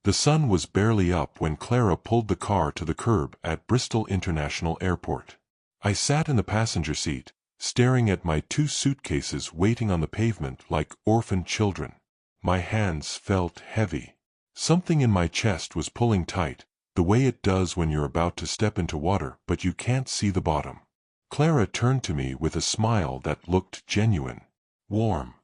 The sun was barely up when Clara pulled the car to the curb at Bristol International Airport. I sat in the passenger seat, staring at my 2 suitcases waiting on the pavement like orphaned children. My hands felt heavy. Something in my chest was pulling tight, the way it does when you're about to step into water but you can't see the bottom. Clara turned to me with a smile that looked genuine, warm.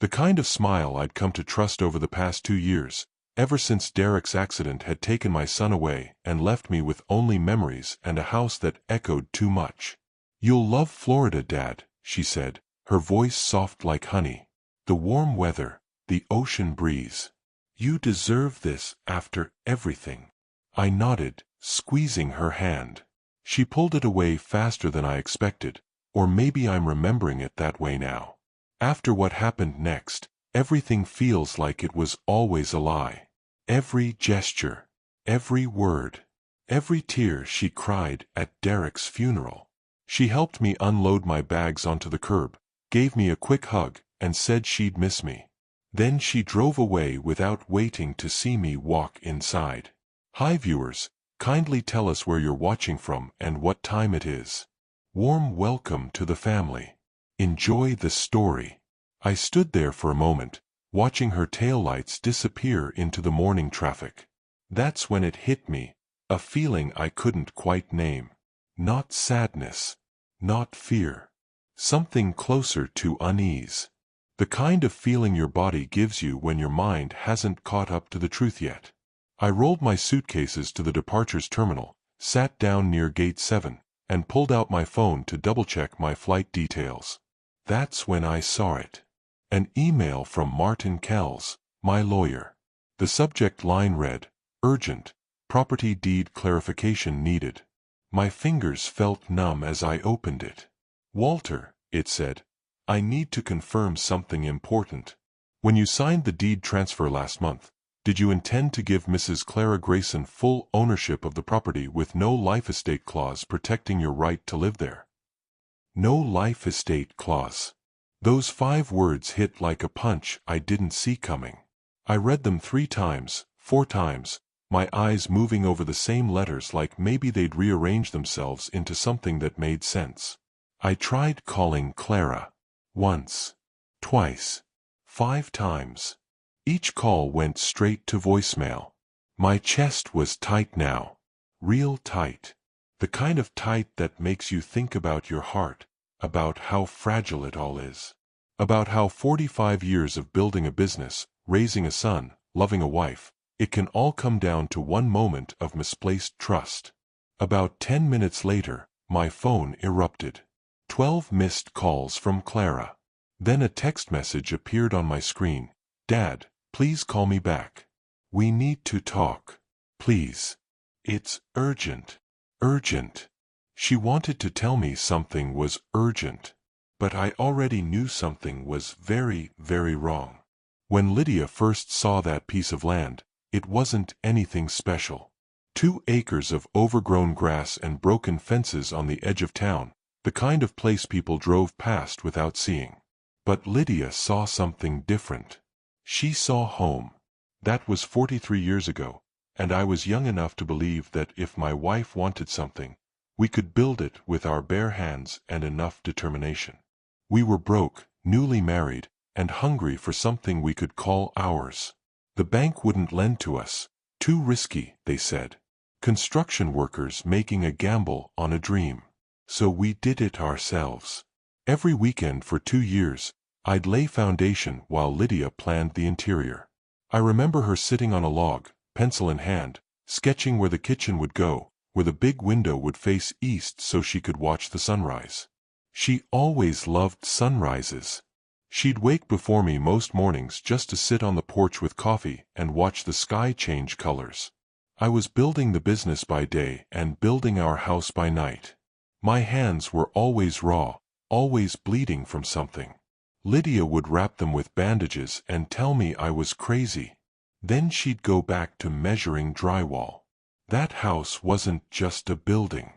The kind of smile I'd come to trust over the past 2 years, ever since Derek's accident had taken my son away and left me with only memories and a house that echoed too much. "You'll love Florida, Dad," she said, her voice soft like honey. "The warm weather, the ocean breeze. You deserve this after everything." I nodded, squeezing her hand. She pulled it away faster than I expected, or maybe I'm remembering it that way now. After what happened next, everything feels like it was always a lie. Every gesture, every word, every tear she cried at Derek's funeral. She helped me unload my bags onto the curb, gave me a quick hug, and said she'd miss me. Then she drove away without waiting to see me walk inside. Hi viewers, kindly tell us where you're watching from and what time it is. Warm welcome to the family. Enjoy the story. I stood there for a moment, watching her taillights disappear into the morning traffic. That's when it hit me, a feeling I couldn't quite name. Not sadness, not fear. Something closer to unease. The kind of feeling your body gives you when your mind hasn't caught up to the truth yet. I rolled my suitcases to the departures terminal, sat down near gate 7, and pulled out my phone to double-check my flight details. That's when I saw it. An email from Martin Kells, my lawyer. The subject line read, "Urgent, property deed clarification needed." My fingers felt numb as I opened it. "Walter," it said, "I need to confirm something important. When you signed the deed transfer last month, did you intend to give Mrs. Clara Grayson full ownership of the property with no life estate clause protecting your right to live there?" No life estate clause. Those 5 words hit like a punch I didn't see coming. I read them 3 times, 4 times, my eyes moving over the same letters like maybe they'd rearrange themselves into something that made sense. I tried calling Clara. Once. Twice. 5 times. Each call went straight to voicemail. My chest was tight now. Real tight. The kind of tight that makes you think about your heart, about how fragile it all is. About how 45 years of building a business, raising a son, loving a wife, it can all come down to one moment of misplaced trust. About 10 minutes later, my phone erupted. 12 missed calls from Clara. Then a text message appeared on my screen. "Dad, please call me back. We need to talk. Please. It's urgent. Urgent." She wanted to tell me something was urgent. But I already knew something was very, very wrong. When Lydia first saw that piece of land, it wasn't anything special. 2 acres of overgrown grass and broken fences on the edge of town, the kind of place people drove past without seeing. But Lydia saw something different. She saw home. That was 43 years ago, and I was young enough to believe that if my wife wanted something, we could build it with our bare hands and enough determination. We were broke, newly married, and hungry for something we could call ours. The bank wouldn't lend to us. Too risky, they said. Construction workers making a gamble on a dream. So we did it ourselves. Every weekend for 2 years, I'd lay foundation while Lydia planned the interior. I remember her sitting on a log, pencil in hand, sketching where the kitchen would go, where the big window would face east so she could watch the sunrise. She always loved sunrises. She'd wake before me most mornings just to sit on the porch with coffee and watch the sky change colors. I was building the business by day and building our house by night. My hands were always raw, always bleeding from something. Lydia would wrap them with bandages and tell me I was crazy. Then she'd go back to measuring drywall. That house wasn't just a building.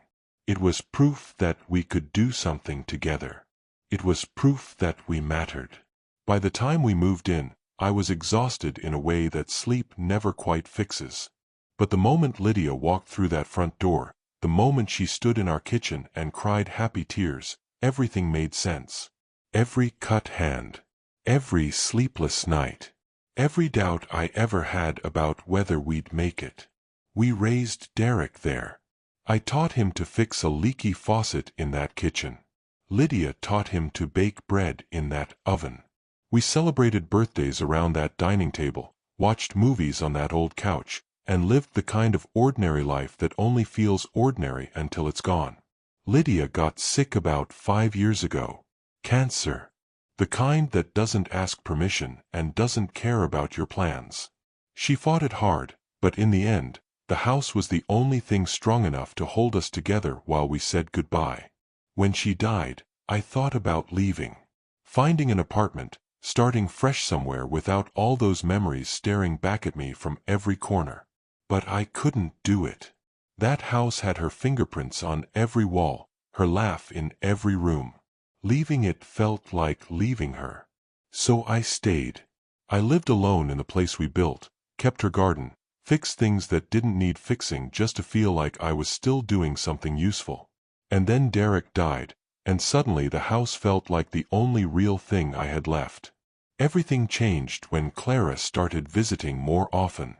It was proof that we could do something together. It was proof that we mattered. By the time we moved in, I was exhausted in a way that sleep never quite fixes. But the moment Lydia walked through that front door, the moment she stood in our kitchen and cried happy tears, everything made sense. Every cut hand, every sleepless night, every doubt I ever had about whether we'd make it. We raised Derek there. I taught him to fix a leaky faucet in that kitchen. Lydia taught him to bake bread in that oven. We celebrated birthdays around that dining table, watched movies on that old couch, and lived the kind of ordinary life that only feels ordinary until it's gone. Lydia got sick about 5 years ago. Cancer. The kind that doesn't ask permission and doesn't care about your plans. She fought it hard, but in the end, the house was the only thing strong enough to hold us together while we said goodbye. When she died, I thought about leaving. Finding an apartment, starting fresh somewhere without all those memories staring back at me from every corner. But I couldn't do it. That house had her fingerprints on every wall, her laugh in every room. Leaving it felt like leaving her. So I stayed. I lived alone in the place we built, kept her garden, fixed things that didn't need fixing just to feel like I was still doing something useful. And then Derek died, and suddenly the house felt like the only real thing I had left. Everything changed when Clara started visiting more often.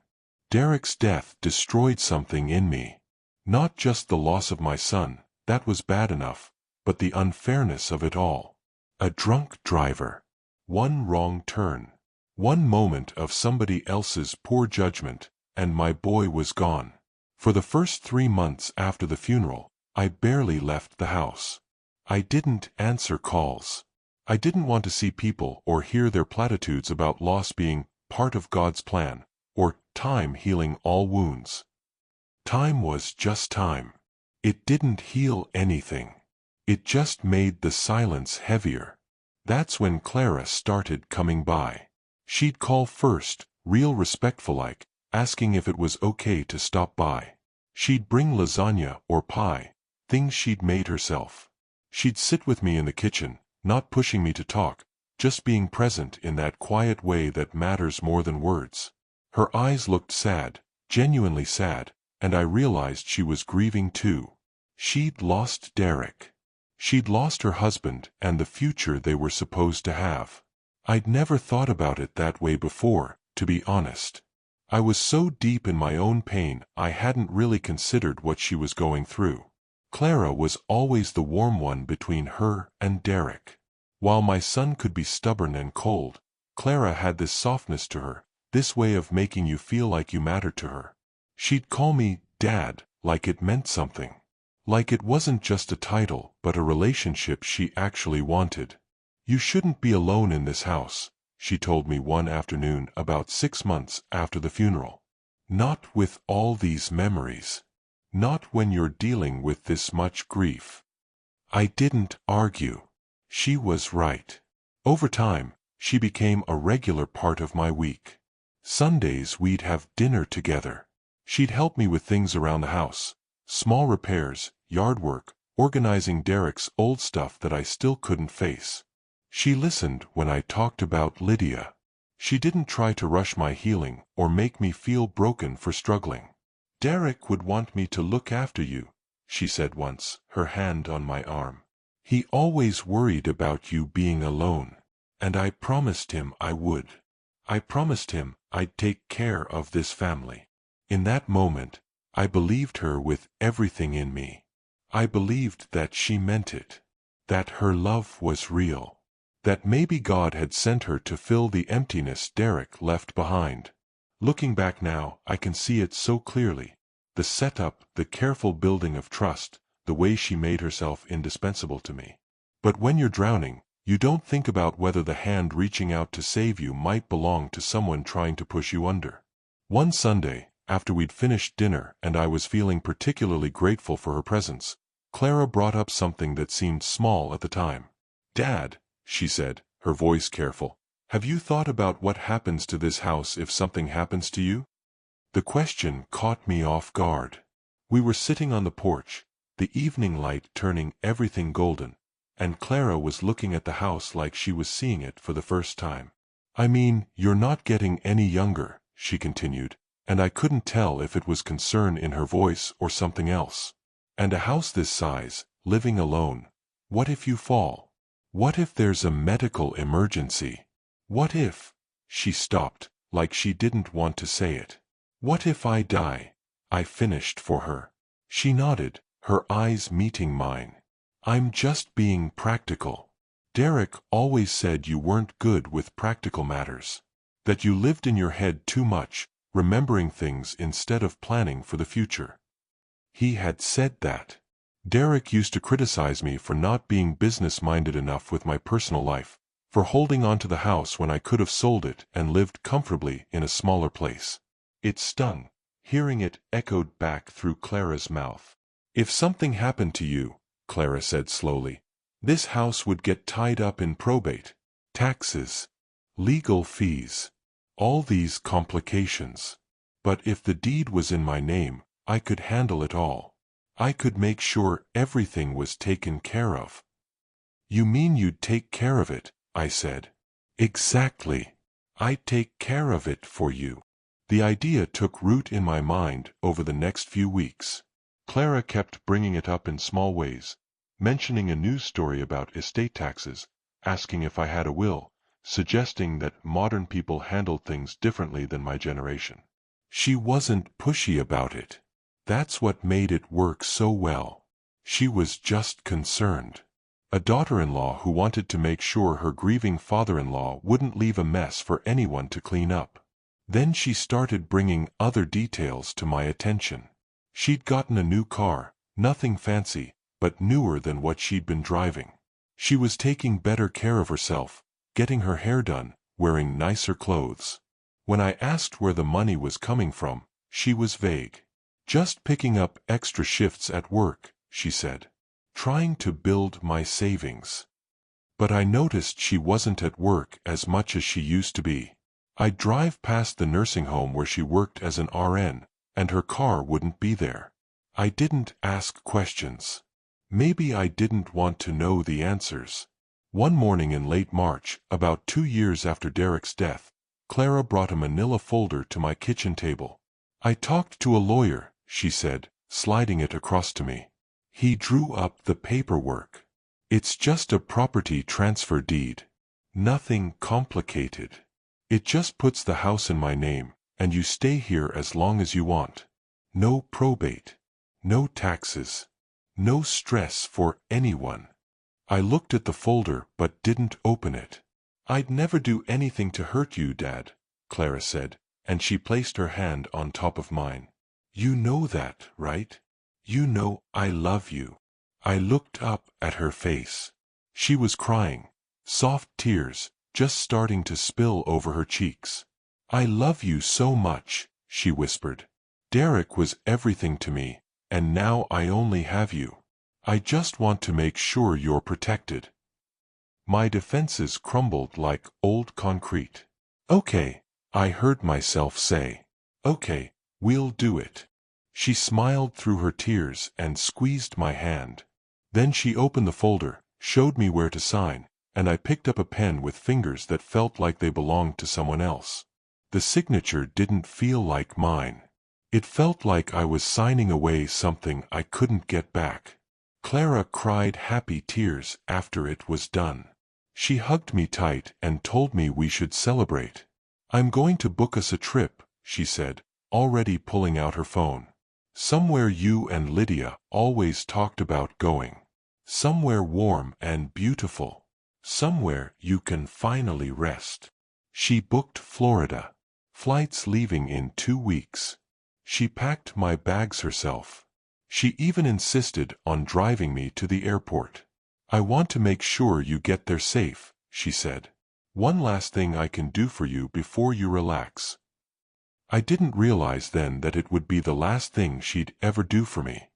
Derek's death destroyed something in me. Not just the loss of my son, that was bad enough, but the unfairness of it all. A drunk driver. One wrong turn. One moment of somebody else's poor judgment, and my boy was gone. For the first 3 months after the funeral, I barely left the house. I didn't answer calls. I didn't want to see people or hear their platitudes about loss being part of God's plan, or time healing all wounds. Time was just time. It didn't heal anything. It just made the silence heavier. That's when Clara started coming by. She'd call first, real respectful like, asking if it was okay to stop by. She'd bring lasagna or pie, things she'd made herself. She'd sit with me in the kitchen, not pushing me to talk, just being present in that quiet way that matters more than words. Her eyes looked sad, genuinely sad, and I realized she was grieving too. She'd lost Derek. She'd lost her husband and the future they were supposed to have. I'd never thought about it that way before, to be honest. I was so deep in my own pain I hadn't really considered what she was going through. Clara was always the warm one between her and Derek. While my son could be stubborn and cold, Clara had this softness to her, this way of making you feel like you mattered to her. She'd call me Dad, like it meant something. Like it wasn't just a title, but a relationship she actually wanted. You shouldn't be alone in this house, she told me one afternoon about 6 months after the funeral. Not with all these memories. Not when you're dealing with this much grief. I didn't argue. She was right. Over time, she became a regular part of my week. Sundays we'd have dinner together. She'd help me with things around the house, small repairs, yard work, organizing Derek's old stuff that I still couldn't face. She listened when I talked about Lydia. She didn't try to rush my healing or make me feel broken for struggling. Derek would want me to look after you, she said once, her hand on my arm. He always worried about you being alone, and I promised him I would. I promised him I'd take care of this family. In that moment, I believed her with everything in me. I believed that she meant it, that her love was real, that maybe God had sent her to fill the emptiness Derek left behind. Looking back now, I can see it so clearly. The setup, the careful building of trust, the way she made herself indispensable to me. But when you're drowning, you don't think about whether the hand reaching out to save you might belong to someone trying to push you under. One Sunday, after we'd finished dinner and I was feeling particularly grateful for her presence, Clara brought up something that seemed small at the time. Dad, she said, her voice careful, have you thought about what happens to this house if something happens to you? The question caught me off guard. We were sitting on the porch, the evening light turning everything golden, and Clara was looking at the house like she was seeing it for the first time. I mean, you're not getting any younger, she continued, and I couldn't tell if it was concern in her voice or something else. And a house this size, living alone. What if you fall? What if there's a medical emergency? What if? She stopped, like she didn't want to say it. What if I die? I finished for her. She nodded, her eyes meeting mine. I'm just being practical. Derek always said you weren't good with practical matters. That you lived in your head too much, remembering things instead of planning for the future. He had said that. Derek used to criticize me for not being business-minded enough with my personal life, for holding on to the house when I could have sold it and lived comfortably in a smaller place. It stung, hearing it echoed back through Clara's mouth. If something happened to you, Clara said slowly, this house would get tied up in probate, taxes, legal fees, all these complications. But if the deed was in my name, I could handle it all. I could make sure everything was taken care of. You mean you'd take care of it, I said. Exactly. I'd take care of it for you. The idea took root in my mind over the next few weeks. Clara kept bringing it up in small ways, mentioning a news story about estate taxes, asking if I had a will, suggesting that modern people handled things differently than my generation. She wasn't pushy about it. That's what made it work so well. She was just concerned. A daughter-in-law who wanted to make sure her grieving father-in-law wouldn't leave a mess for anyone to clean up. Then she started bringing other details to my attention. She'd gotten a new car, nothing fancy, but newer than what she'd been driving. She was taking better care of herself, getting her hair done, wearing nicer clothes. When I asked where the money was coming from, she was vague. Just picking up extra shifts at work, she said. Trying to build my savings. But I noticed she wasn't at work as much as she used to be. I'd drive past the nursing home where she worked as an RN, and her car wouldn't be there. I didn't ask questions. Maybe I didn't want to know the answers. One morning in late March, about 2 years after Derek's death, Clara brought a manila folder to my kitchen table. I talked to a lawyer, she said, sliding it across to me. He drew up the paperwork. It's just a property transfer deed. Nothing complicated. It just puts the house in my name, and you stay here as long as you want. No probate. No taxes. No stress for anyone. I looked at the folder but didn't open it. I'd never do anything to hurt you, Dad, Clara said, and she placed her hand on top of mine. You know that, right? You know I love you. I looked up at her face. She was crying, soft tears just starting to spill over her cheeks. I love you so much, she whispered. Derek was everything to me, and now I only have you. I just want to make sure you're protected. My defenses crumbled like old concrete. Okay, I heard myself say. Okay, we'll do it. She smiled through her tears and squeezed my hand. Then she opened the folder, showed me where to sign, and I picked up a pen with fingers that felt like they belonged to someone else. The signature didn't feel like mine. It felt like I was signing away something I couldn't get back. Clara cried happy tears after it was done. She hugged me tight and told me we should celebrate. I'm going to book us a trip, she said, already pulling out her phone. Somewhere you and Lydia always talked about going. Somewhere warm and beautiful. Somewhere you can finally rest. She booked Florida. Flights leaving in 2 weeks. She packed my bags herself. She even insisted on driving me to the airport. I want to make sure you get there safe, she said. One last thing I can do for you before you relax. I didn't realize then that it would be the last thing she'd ever do for me.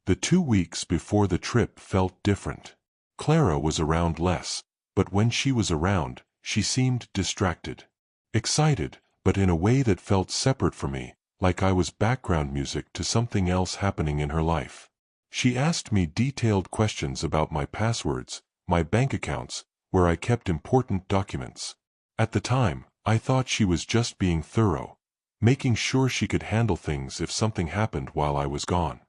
The 2 weeks before the trip felt different. Clara was around less, but when she was around, she seemed distracted. Excited, but in a way that felt separate from me, like I was background music to something else happening in her life. She asked me detailed questions about my passwords, my bank accounts, where I kept important documents. At the time, I thought she was just being thorough, making sure she could handle things if something happened while I was gone.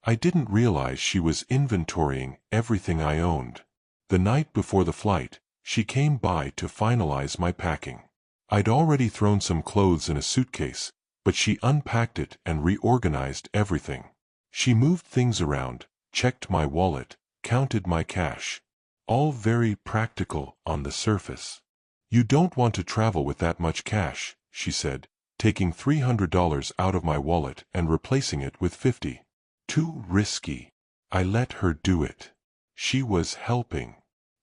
I didn't realize she was inventorying everything I owned. The night before the flight, she came by to finalize my packing. I'd already thrown some clothes in a suitcase, but she unpacked it and reorganized everything. She moved things around, checked my wallet, counted my cash. All very practical on the surface. "You don't want to travel with that much cash," she said, taking $300 out of my wallet and replacing it with $50. Too risky. I let her do it. She was helping.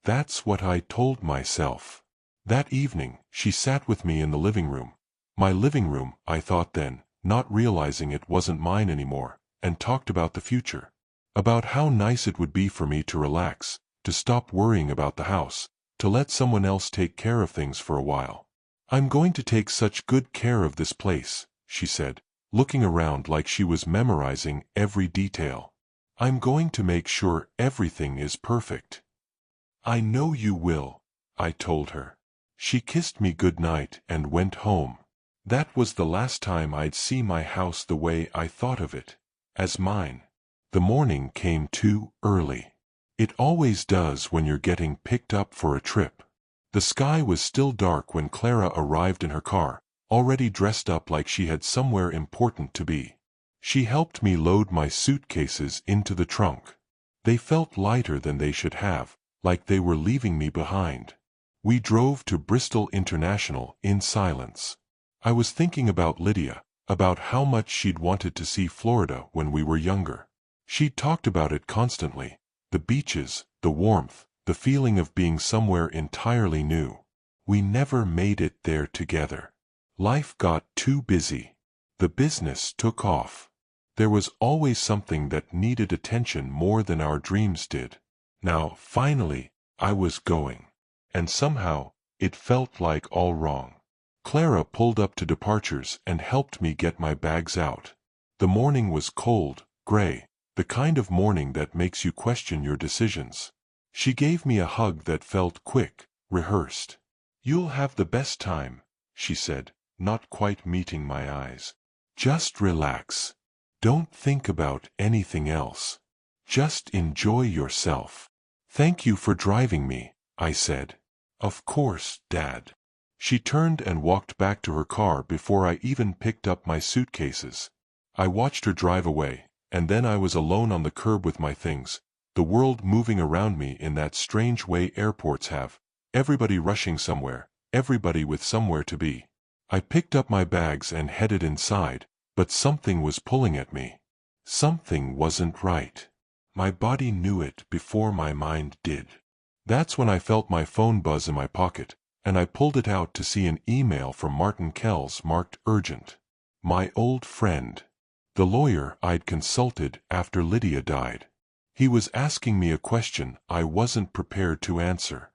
That's what I told myself. That evening, she sat with me in the living room. My living room, I thought then, not realizing it wasn't mine anymore, and talked about the future. About how nice it would be for me to relax, to stop worrying about the house, to let someone else take care of things for a while. "I'm going to take such good care of this place," she said, looking around like she was memorizing every detail. "I'm going to make sure everything is perfect." "I know you will," I told her. She kissed me goodnight and went home. That was the last time I'd see my house the way I thought of it, as mine. The morning came too early. It always does when you're getting picked up for a trip. The sky was still dark when Clara arrived in her car, already dressed up like she had somewhere important to be. She helped me load my suitcases into the trunk. They felt lighter than they should have, like they were leaving me behind. We drove to Bristol International in silence. I was thinking about Lydia, about how much she'd wanted to see Florida when we were younger. She'd talked about it constantly. The beaches, the warmth, the feeling of being somewhere entirely new. We never made it there together. Life got too busy. The business took off. There was always something that needed attention more than our dreams did. Now, finally, I was going. And somehow, it felt like all wrong. Clara pulled up to departures and helped me get my bags out. The morning was cold, gray, the kind of morning that makes you question your decisions. She gave me a hug that felt quick, rehearsed. "You'll have the best time," she said, not quite meeting my eyes. "Just relax. Don't think about anything else. Just enjoy yourself." "Thank you for driving me," I said. "Of course, Dad." She turned and walked back to her car before I even picked up my suitcases. I watched her drive away, and then I was alone on the curb with my things, the world moving around me in that strange way airports have, everybody rushing somewhere, everybody with somewhere to be. I picked up my bags and headed inside, but something was pulling at me. Something wasn't right. My body knew it before my mind did. That's when I felt my phone buzz in my pocket, and I pulled it out to see an email from Martin Kells marked urgent. My old friend. The lawyer I'd consulted after Lydia died. He was asking me a question I wasn't prepared to answer.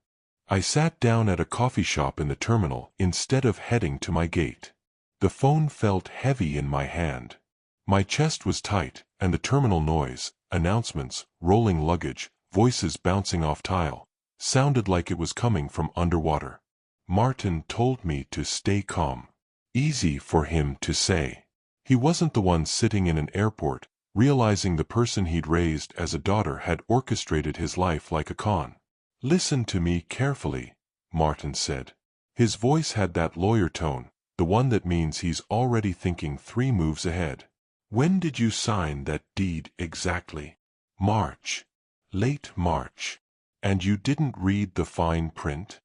I sat down at a coffee shop in the terminal instead of heading to my gate. The phone felt heavy in my hand. My chest was tight, and the terminal noise, announcements, rolling luggage, voices bouncing off tile, sounded like it was coming from underwater. Martin told me to stay calm. Easy for him to say. He wasn't the one sitting in an airport, realizing the person he'd raised as a daughter had orchestrated his life like a con. "Listen to me carefully," Martin said. His voice had that lawyer tone, the one that means he's already thinking 3 moves ahead. "When did you sign that deed exactly?" "March. Late March. And you didn't read the fine print?"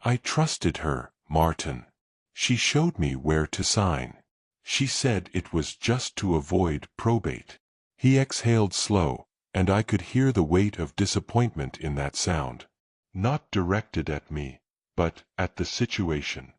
"I trusted her, Martin. She showed me where to sign. She said it was just to avoid probate." He exhaled slow, and I could hear the weight of disappointment in that sound. Not directed at me, but at the situation.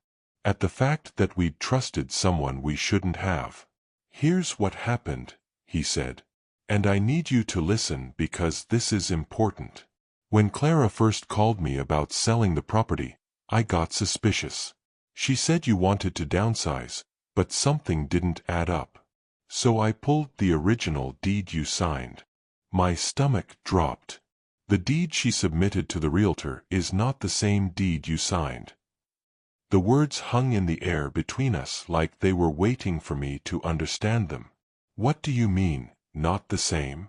At the fact that we'd trusted someone we shouldn't have. "Here's what happened," he said. "And I need you to listen because this is important. When Clara first called me about selling the property, I got suspicious. She said you wanted to downsize, but something didn't add up. So I pulled the original deed you signed." My stomach dropped. "The deed she submitted to the realtor is not the same deed you signed." The words hung in the air between us like they were waiting for me to understand them. What do you mean, not the same?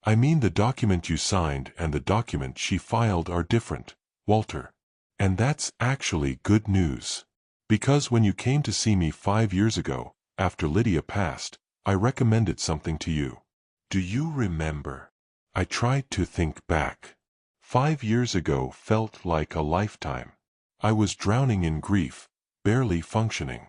I mean the document you signed and the document she filed are different, Walter. And that's actually good news. Because when you came to see me 5 years ago, after Lydia passed, I recommended something to you. Do you remember? I tried to think back. 5 years ago felt like a lifetime. I was drowning in grief, barely functioning.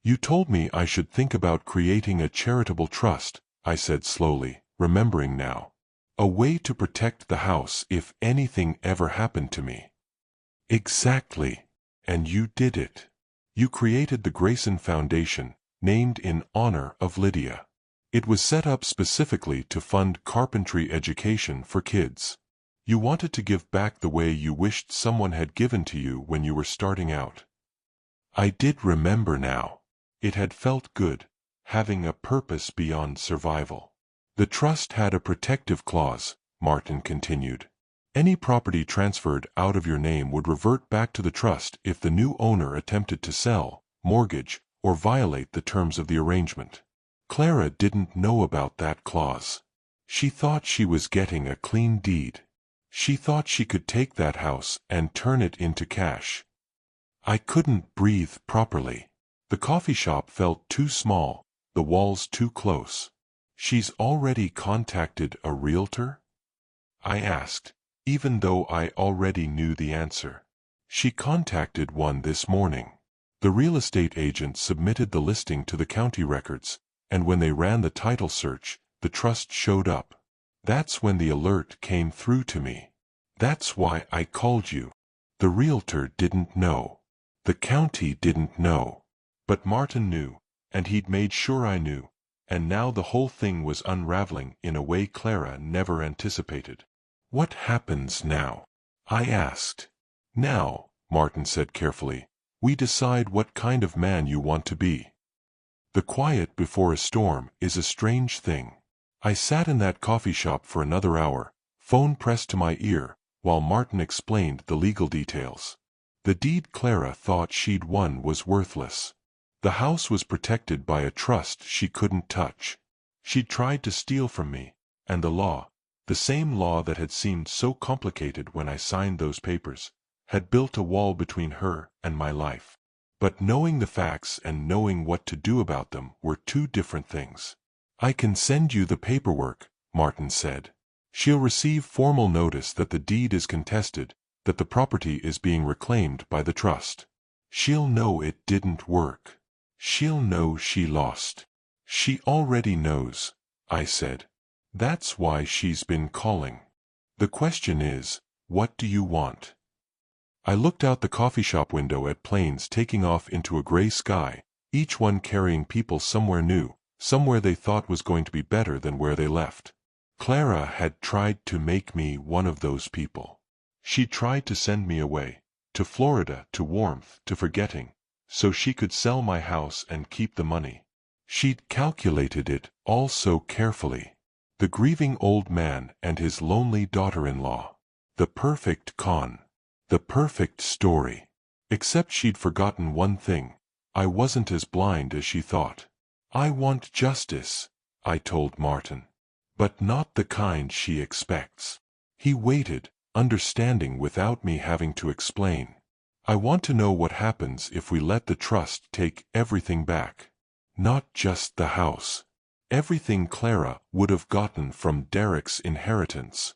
You told me I should think about creating a charitable trust, I said slowly, remembering now. A way to protect the house if anything ever happened to me. Exactly. And you did it. You created the Grayson Foundation, named in honor of Lydia. It was set up specifically to fund carpentry education for kids. You wanted to give back the way you wished someone had given to you when you were starting out. I did remember now. It had felt good, having a purpose beyond survival. The trust had a protective clause, Martin continued. Any property transferred out of your name would revert back to the trust if the new owner attempted to sell, mortgage, or violate the terms of the arrangement. Clara didn't know about that clause. She thought she was getting a clean deed. She thought she could take that house and turn it into cash. I couldn't breathe properly. The coffee shop felt too small, the walls too close. She's already contacted a realtor? I asked, even though I already knew the answer. She contacted one this morning. The real estate agent submitted the listing to the county records, and when they ran the title search, the trust showed up. That's when the alert came through to me. That's why I called you. The realtor didn't know. The county didn't know. But Martin knew, and he'd made sure I knew, and now the whole thing was unraveling in a way Clara never anticipated. What happens now? I asked. Now, Martin said carefully, we decide what kind of man you want to be. The quiet before a storm is a strange thing. I sat in that coffee shop for another hour, phone pressed to my ear, while Martin explained the legal details. The deed Clara thought she'd won was worthless. The house was protected by a trust she couldn't touch. She'd tried to steal from me, and the law, the same law that had seemed so complicated when I signed those papers, had built a wall between her and my life. But knowing the facts and knowing what to do about them were two different things. I can send you the paperwork, Martin said. She'll receive formal notice that the deed is contested, that the property is being reclaimed by the trust. She'll know it didn't work. She'll know she lost. She already knows, I said. That's why she's been calling. The question is, what do you want? I looked out the coffee shop window at planes taking off into a gray sky, each one carrying people somewhere new, somewhere they thought was going to be better than where they left. Clara had tried to make me one of those people. She tried to send me away, to Florida, to warmth, to forgetting, so she could sell my house and keep the money. She'd calculated it all so carefully. The grieving old man and his lonely daughter-in-law. The perfect con. The perfect story. Except she'd forgotten one thing. I wasn't as blind as she thought. I want justice, I told Martin. But not the kind she expects. He waited, understanding without me having to explain. I want to know what happens if we let the trust take everything back. Not just the house. Everything Clara would have gotten from Derek's inheritance.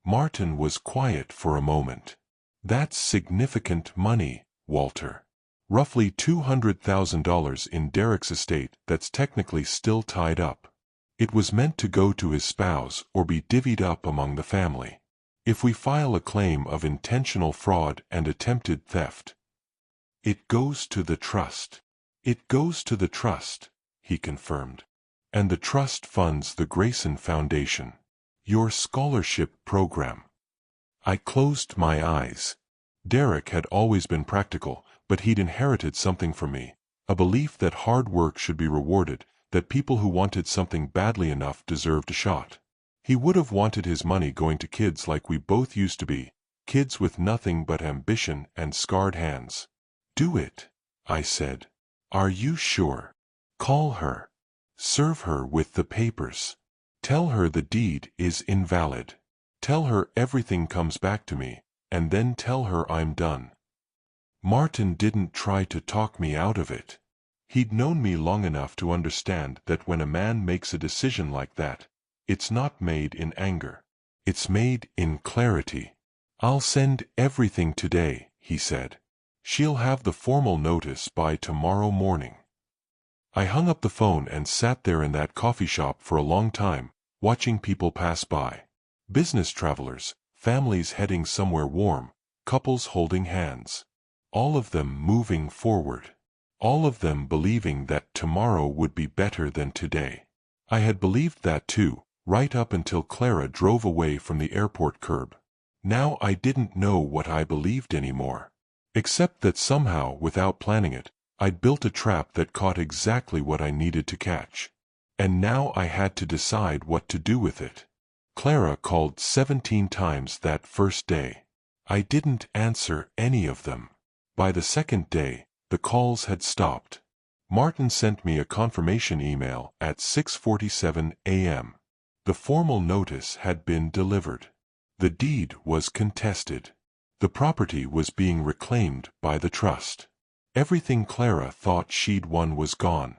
Martin was quiet for a moment. That's significant money, Walter. Roughly $200,000 in Derek's estate that's technically still tied up. It was meant to go to his spouse or be divvied up among the family. If we file a claim of intentional fraud and attempted theft, it goes to the trust. It goes to the trust, he confirmed. And the trust funds the Grayson Foundation. Your scholarship program. I closed my eyes. Derek had always been practical, but he'd inherited something from me, a belief that hard work should be rewarded, that people who wanted something badly enough deserved a shot. He would have wanted his money going to kids like we both used to be, kids with nothing but ambition and scarred hands. Do it, I said. Are you sure? Call her. Serve her with the papers. Tell her the deed is invalid. Tell her everything comes back to me, and then tell her I'm done. Martin didn't try to talk me out of it. He'd known me long enough to understand that when a man makes a decision like that, it's not made in anger. It's made in clarity. I'll send everything today, he said. She'll have the formal notice by tomorrow morning. I hung up the phone and sat there in that coffee shop for a long time, watching people pass by. Business travelers, families heading somewhere warm, couples holding hands. All of them moving forward. All of them believing that tomorrow would be better than today. I had believed that too, right up until Clara drove away from the airport curb. Now I didn't know what I believed anymore. Except that somehow, without planning it, I'd built a trap that caught exactly what I needed to catch. And now I had to decide what to do with it. Clara called 17 times that first day. I didn't answer any of them. By the second day, the calls had stopped. Martin sent me a confirmation email at 6:47 a.m. The formal notice had been delivered. The deed was contested. The property was being reclaimed by the trust. Everything Clara thought she'd won was gone.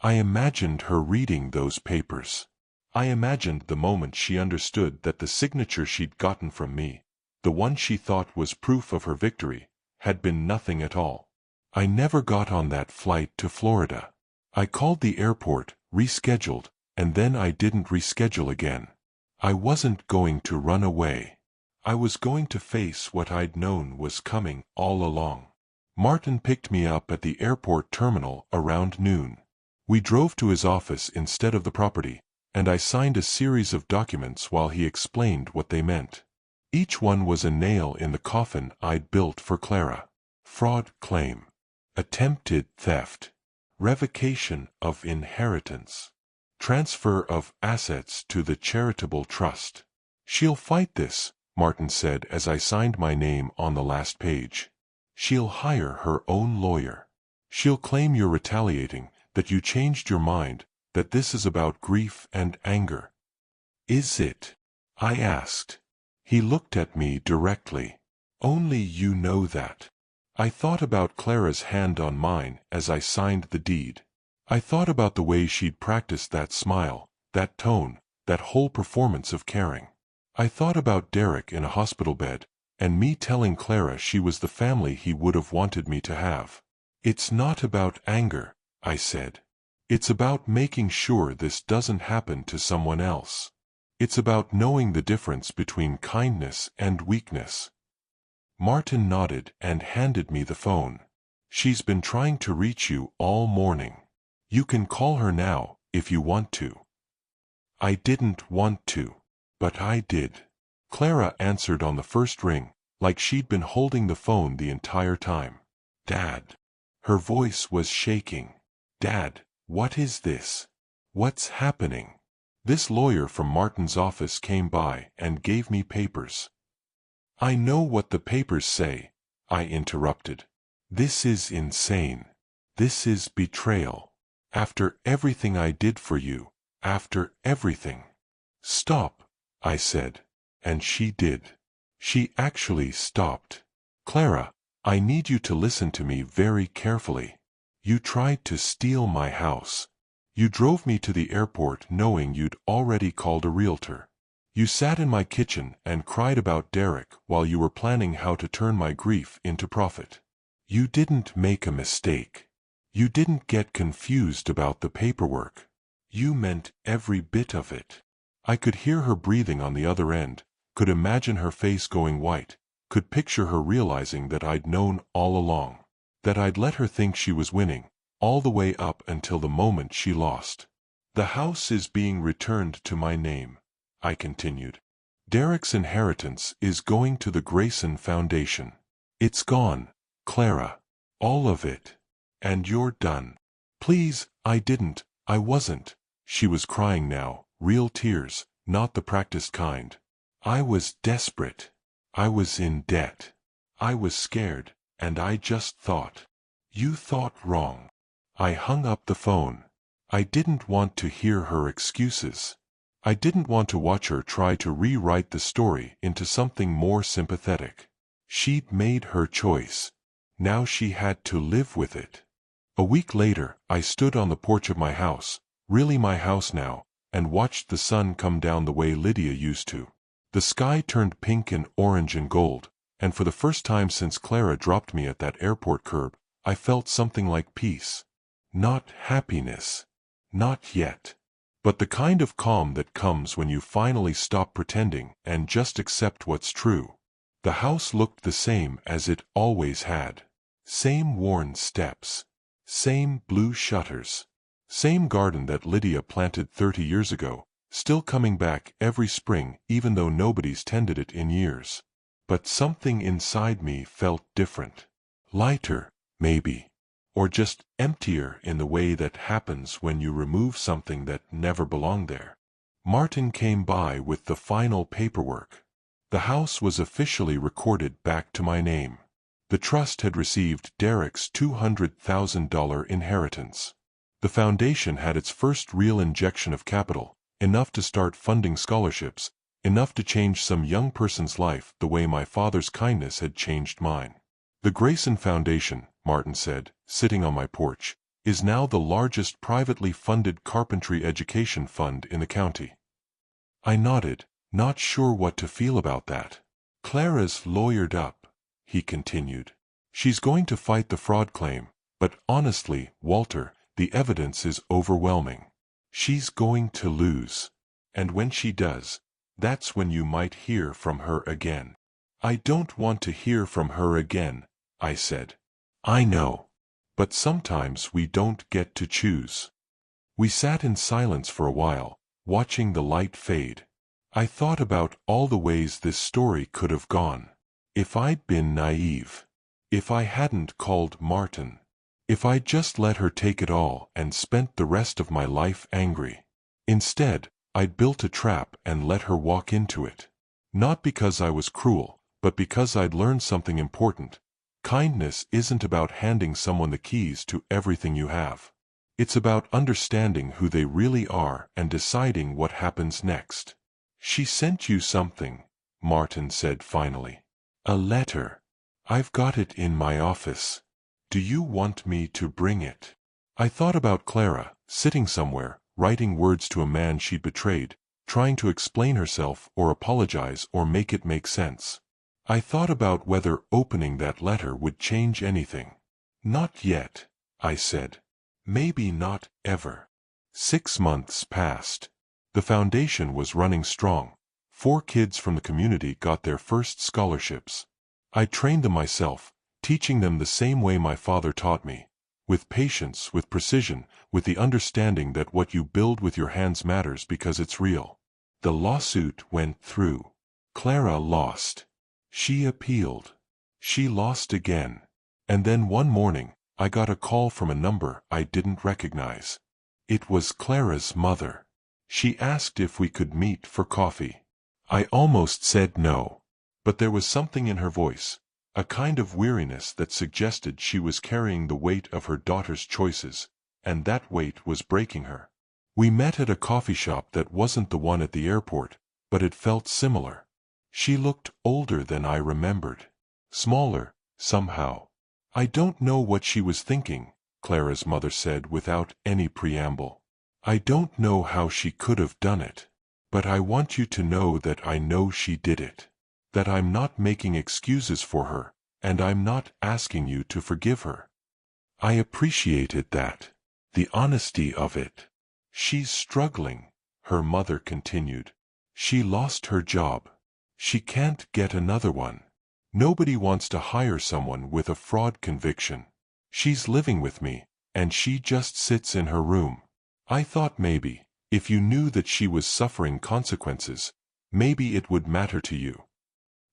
I imagined her reading those papers. I imagined the moment she understood that the signature she'd gotten from me, the one she thought was proof of her victory, had been nothing at all. I never got on that flight to Florida. I called the airport, rescheduled, and then I didn't reschedule again. I wasn't going to run away. I was going to face what I'd known was coming all along. Martin picked me up at the airport terminal around noon. We drove to his office instead of the property, and I signed a series of documents while he explained what they meant. Each one was a nail in the coffin I'd built for Clara. Fraud claim. Attempted theft. Revocation of inheritance. Transfer of assets to the charitable trust. She'll fight this, Martin said as I signed my name on the last page. She'll hire her own lawyer. She'll claim you're retaliating, that you changed your mind, that this is about grief and anger. Is it? I asked. He looked at me directly. Only you know that. I thought about Clara's hand on mine as I signed the deed. I thought about the way she'd practiced that smile, that tone, that whole performance of caring. I thought about Derek in a hospital bed, and me telling Clara she was the family he would have wanted me to have. It's not about anger, I said. It's about making sure this doesn't happen to someone else. It's about knowing the difference between kindness and weakness. Martin nodded and handed me the phone. She's been trying to reach you all morning. You can call her now, if you want to. I didn't want to, but I did. Clara answered on the first ring, like she'd been holding the phone the entire time. Dad. Her voice was shaking. Dad, what is this? What's happening? This lawyer from Martin's office came by and gave me papers. I know what the papers say, I interrupted. This is insane. This is betrayal. After everything I did for you, after everything. Stop, I said. And she did. She actually stopped. Clara, I need you to listen to me very carefully. You tried to steal my house. You drove me to the airport knowing you'd already called a realtor. You sat in my kitchen and cried about Derek while you were planning how to turn my grief into profit. You didn't make a mistake. You didn't get confused about the paperwork. You meant every bit of it. I could hear her breathing on the other end, could imagine her face going white, could picture her realizing that I'd known all along, that I'd let her think she was winning, all the way up until the moment she lost. The house is being returned to my name, I continued. Derek's inheritance is going to the Grayson Foundation. It's gone, Clara. All of it. And you're done. Please, I wasn't. She was crying now, real tears, not the practiced kind. I was desperate. I was in debt. I was scared, and I just thought, You thought wrong. I hung up the phone. I didn't want to hear her excuses. I didn't want to watch her try to rewrite the story into something more sympathetic. She'd made her choice. Now she had to live with it. A week later, I stood on the porch of my house, really my house now, and watched the sun come down the way Lydia used to. The sky turned pink and orange and gold, and for the first time since Clara dropped me at that airport curb, I felt something like peace. Not happiness. Not yet. But the kind of calm that comes when you finally stop pretending and just accept what's true. The house looked the same as it always had. Same worn steps. Same blue shutters. Same garden that Lydia planted 30 years ago, still coming back every spring even though nobody's tended it in years. But something inside me felt different. Lighter, maybe. Or just emptier in the way that happens when you remove something that never belonged there. Martin came by with the final paperwork. The house was officially recorded back to my name. The trust had received Derek's $200,000 inheritance. The foundation had its first real injection of capital, enough to start funding scholarships, enough to change some young person's life the way my father's kindness had changed mine. The Grayson Foundation, Martin said, sitting on my porch, is now the largest privately funded carpentry education fund in the county. I nodded, not sure what to feel about that. Clara's lawyered up, he continued. She's going to fight the fraud claim, but honestly, Walter, the evidence is overwhelming. She's going to lose. And when she does, that's when you might hear from her again. I don't want to hear from her again, I said. I know. But sometimes we don't get to choose. We sat in silence for a while, watching the light fade. I thought about all the ways this story could have gone. If I'd been naive. If I hadn't called Martin. If I'd just let her take it all and spent the rest of my life angry. Instead, I'd built a trap and let her walk into it. Not because I was cruel, but because I'd learned something important. Kindness isn't about handing someone the keys to everything you have. It's about understanding who they really are and deciding what happens next. She sent you something, Martin said finally. A letter. I've got it in my office. Do you want me to bring it? I thought about Clara, sitting somewhere, writing words to a man she'd betrayed, trying to explain herself or apologize or make it make sense. I thought about whether opening that letter would change anything. Not yet, I said. Maybe not ever. 6 months passed. The foundation was running strong. 4 kids from the community got their first scholarships. I trained them myself, teaching them the same way my father taught me, with patience, with precision, with the understanding that what you build with your hands matters because it's real. The lawsuit went through. Clara lost. She appealed. She lost again. And then one morning, I got a call from a number I didn't recognize. It was Clara's mother. She asked if we could meet for coffee. I almost said no. But there was something in her voice, a kind of weariness that suggested she was carrying the weight of her daughter's choices, and that weight was breaking her. We met at a coffee shop that wasn't the one at the airport, but it felt similar. She looked older than I remembered. Smaller, somehow. I don't know what she was thinking, Clara's mother said without any preamble. I don't know how she could have done it. But I want you to know that I know she did it. That I'm not making excuses for her, and I'm not asking you to forgive her. I appreciated that. The honesty of it. She's struggling, her mother continued. She lost her job. She can't get another one. Nobody wants to hire someone with a fraud conviction. She's living with me, and she just sits in her room. I thought maybe, if you knew that she was suffering consequences, maybe it would matter to you.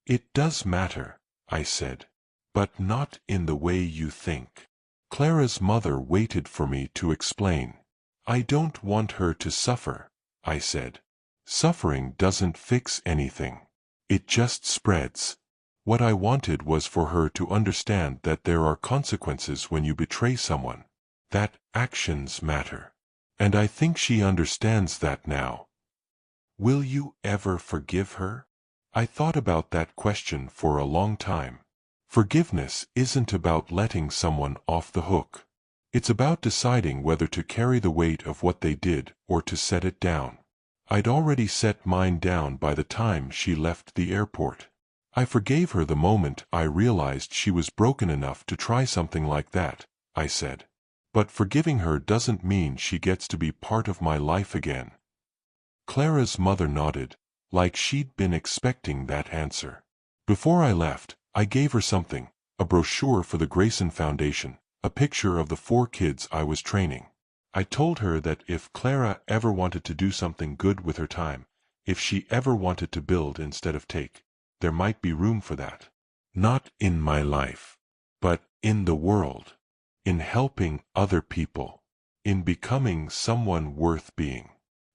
It does matter, I said. But not in the way you think. Clara's mother waited for me to explain. I don't want her to suffer, I said. Suffering doesn't fix anything. It just spreads. What I wanted was for her to understand that there are consequences when you betray someone. That actions matter. And I think she understands that now. Will you ever forgive her? I thought about that question for a long time. Forgiveness isn't about letting someone off the hook. It's about deciding whether to carry the weight of what they did or to set it down. I'd already set mine down by the time she left the airport. I forgave her the moment I realized she was broken enough to try something like that, I said. But forgiving her doesn't mean she gets to be part of my life again. Clara's mother nodded, like she'd been expecting that answer. Before I left, I gave her something, a brochure for the Grayson Foundation, a picture of the 4 kids I was training. I told her that if Clara ever wanted to do something good with her time, if she ever wanted to build instead of take, there might be room for that. Not in my life, but in the world. In helping other people. In becoming someone worth being.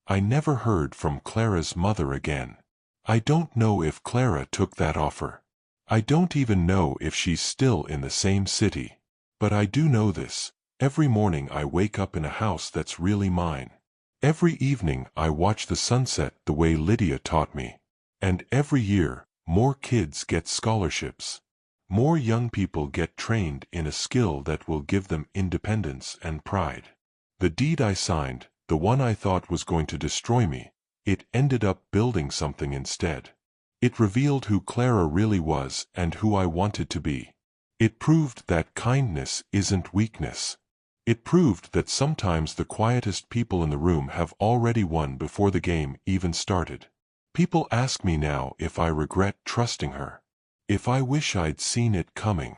I never heard from Clara's mother again. I don't know if Clara took that offer. I don't even know if she's still in the same city. But I do know this. Every morning I wake up in a house that's really mine. Every evening I watch the sunset the way Lydia taught me. And every year, more kids get scholarships. More young people get trained in a skill that will give them independence and pride. The deed I signed, the one I thought was going to destroy me, it ended up building something instead. It revealed who Clara really was and who I wanted to be. It proved that kindness isn't weakness. It proved that sometimes the quietest people in the room have already won before the game even started. People ask me now if I regret trusting her. If I wish I'd seen it coming.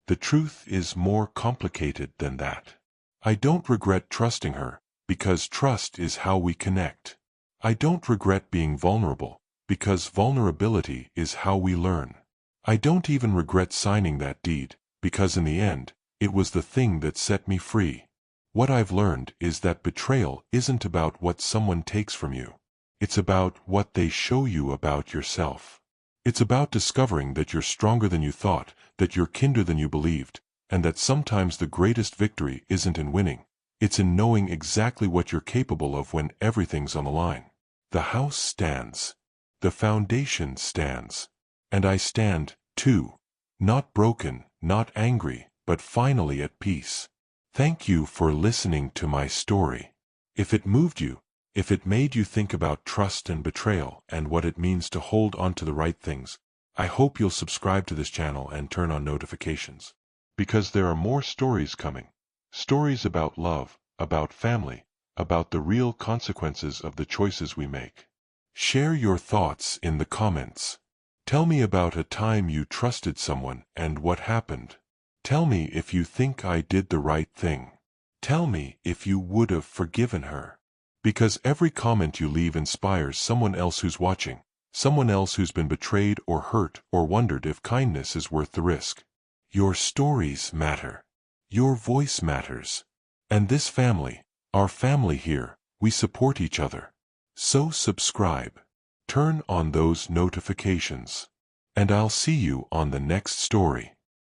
The truth is more complicated than that. I don't regret trusting her, because trust is how we connect. I don't regret being vulnerable, because vulnerability is how we learn. I don't even regret signing that deed, because in the end, it was the thing that set me free. What I've learned is that betrayal isn't about what someone takes from you. It's about what they show you about yourself. It's about discovering that you're stronger than you thought, that you're kinder than you believed, and that sometimes the greatest victory isn't in winning. It's in knowing exactly what you're capable of when everything's on the line. The house stands. The foundation stands. And I stand, too. Not broken, not angry, but finally at peace. Thank you for listening to my story. If it moved you, if it made you think about trust and betrayal and what it means to hold on to the right things, I hope you'll subscribe to this channel and turn on notifications. Because there are more stories coming. Stories about love, about family, about the real consequences of the choices we make. Share your thoughts in the comments. Tell me about a time you trusted someone and what happened. Tell me if you think I did the right thing. Tell me if you would have forgiven her. Because every comment you leave inspires someone else who's watching, someone else who's been betrayed or hurt or wondered if kindness is worth the risk. Your stories matter. Your voice matters. And this family, our family here, we support each other. So subscribe. Turn on those notifications. And I'll see you on the next story.